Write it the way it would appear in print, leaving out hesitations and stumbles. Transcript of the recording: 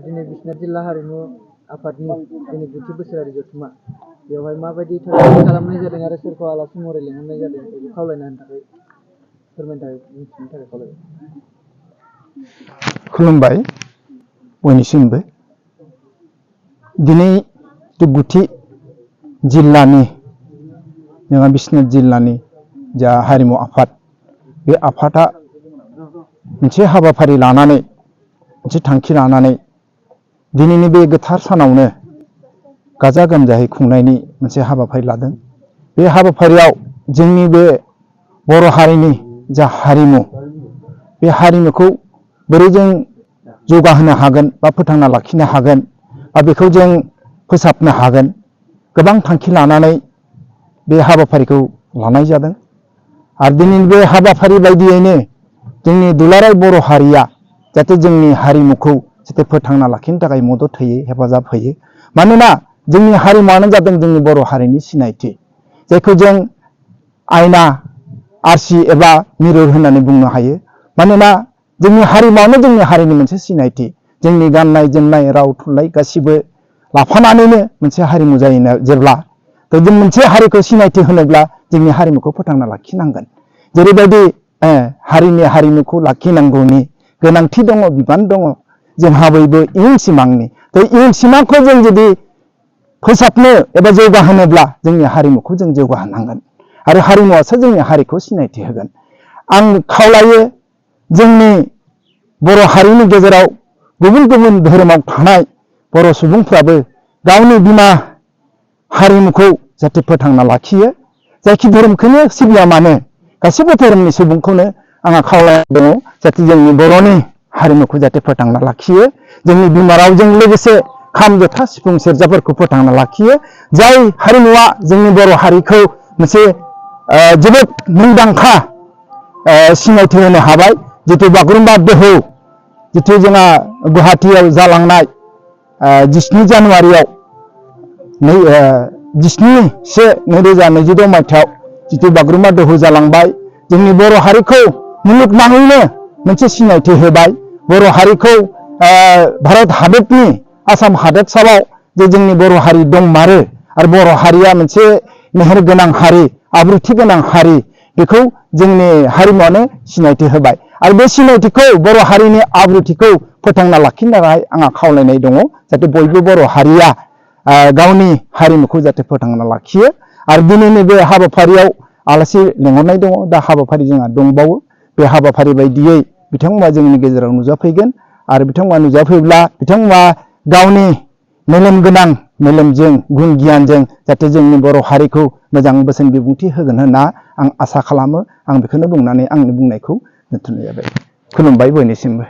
दिनै बिश्वनाथ जिल्ला हारिमु आफादनि दिनै 9थि बोसोरारि जथुम्मा बेवहाय माबायदि थासारि खालामनाय जादों आरो सोरखौ आलासि महरै लेंहरनाय जादों बेखौ खावलायनायनि थाखाय फोरमायनो थाखाय मिथिनो थाखाय खावलायबाय। खुलुमबाय बयनिसिमबो। दिनै 9थि जिल्लानि जोंहा बिश्वनाथ जिल्लानि जा हारिमु आफाद बे आफादा मोनसे हाबाफारि लानानै मोनसे थांखि लानानै दिनैनि बे गोथार सानावनो गाजा गोमजायै खुंनायनि मोनसे हाबाफारि लादों। बे हाबाफारियाव जोंनि बे बर' हारिनि जा हारिमु बे हारिमुखौ बोरै जों जौगाहोनो हागोन बा फोथांना लाखिनो हागोन बा बेखौ जों फोसाबनो हागोन गोबां थांखि लानानै बे हाबाफारिखौ लानाय जादों। आरो दिनैनि बे हाबाफारि बायदियैनो जोंनि दुलाराय बर' हारिया जाहाथे जोंनि हारिमुखौ जाहाथे फोथांना लाखिनो थाखाय मदद होयो, हेफाजाब होयो। मानोना जोंनि हारिमुआनो जादों जोंनि बर' हारिनि सिनायथि, जायखौ जों आयना आरसि एबा मिरर होननानै बुंनो हायो। मानोना जोंनि हारिमुआनो जोंनि हारिनि मोनसे सिनायथि। जोंनि गाननाय जोमनाय राव थुनलाइ गासिबो लाफानानैनो मोनसे हारिमु जायोना। जेब्ला जों मोनसे हारिखौ सिनायथि होनोब्ला जोंनि हारिमुखौ फोथांना लाखिनांगोन। जेरैबायदि हारिनि हारिमुखौ लाखिनांगौनि गोनांथि दङ, बिबान दङ जोंहा बयबो इयुन सिमांनि। इयुन सिमांखौ जों जुदि फोसाबनो एबा जौगाहोनोब्ला जोंनि हारिमुखौ जों जौगाहोनांगोन आरो हारिमुआसो जोंनि हारिखौ सिनायथि होगोन। आं खावलायो जोंनि बर' हारिनि गेजेराव गुबुन गुबुन धोरोमाव थानाय बर' सुबुंफ्राबो गावनि बिमा हारिमुखौ जाहाथे फोथांना लाखियो। जायखि धोरोमखौनो सिबिया मानो गासैबो धोरोमनि सुबुंखौनो आंहा खावलायनाय दङ जाहाथे जोंनि बर'नि हारिमुखौ जाहाथे फोथांना लाखियो। जोंनि बिमा रावजों लोगोसे खाम जथा सिफुं सेरजाफोरखौ फोथांना लाखियो। जाय हारिमुवा जोंनि बर' हारिखौ मोनसे जोबोद मुंदांखा सिनायथि होनो हाबाय। जिथु बागुरुम्बा दोहौ जिथु जोंहा गुवाहाटीयाव जालांनाय 17 जानुवारियाव 17/1/2026 मायथाइयाव जिथु बागुरुम्बा दोहौ जालांबाय, जोंनि बर' हारिखौ मुलुगनाङैनो मोनसे सिनायथि होबाय। बर' हारिखौ भारत हादरनि आसाम हादोरसायाव जे जोंनि बर' हारि दंमारो आरो बर' हारिया मोनसे मेहेर गोनां हारि, आब्रुथि गोनां हारि, बेखौ जोंनि हारिमुआनो सिनायथि होबाय। आरो बे सिनायथिखौ बर' हारिनि आब्रुथिखौ फोथांना लाखिनो थाखाय आंहा खावलायनाय दङ जाहाथे बयबो बर' हारिया गावनि हारिमुखौ जाहाथे फोथांना लाखियो। आरो दिनैनि बे हाबाफारियाव आलासि लेंहरनाय दङ। दा हाबाफारि जोंहा दंबावो। बे हाबाफारि बायदियै बिथांमोना जोंनि गेजेराव नुजाफैगोन आरो बिथांमोना नुजाफैब्ला बिथांमोना गावनि मेलेम गोनां मेलेमजों गुन गियानजों जाहाथे जोंनि बर' हारिखौ मोजां बोसोन बिबुंथि होगोन होनना आं आसा खालामो। आं बेखौनो बुंनानै आंनि बुंनायखौ दोनथ'नाय जाबाय। खुलुमबाय बयनिसिमबो।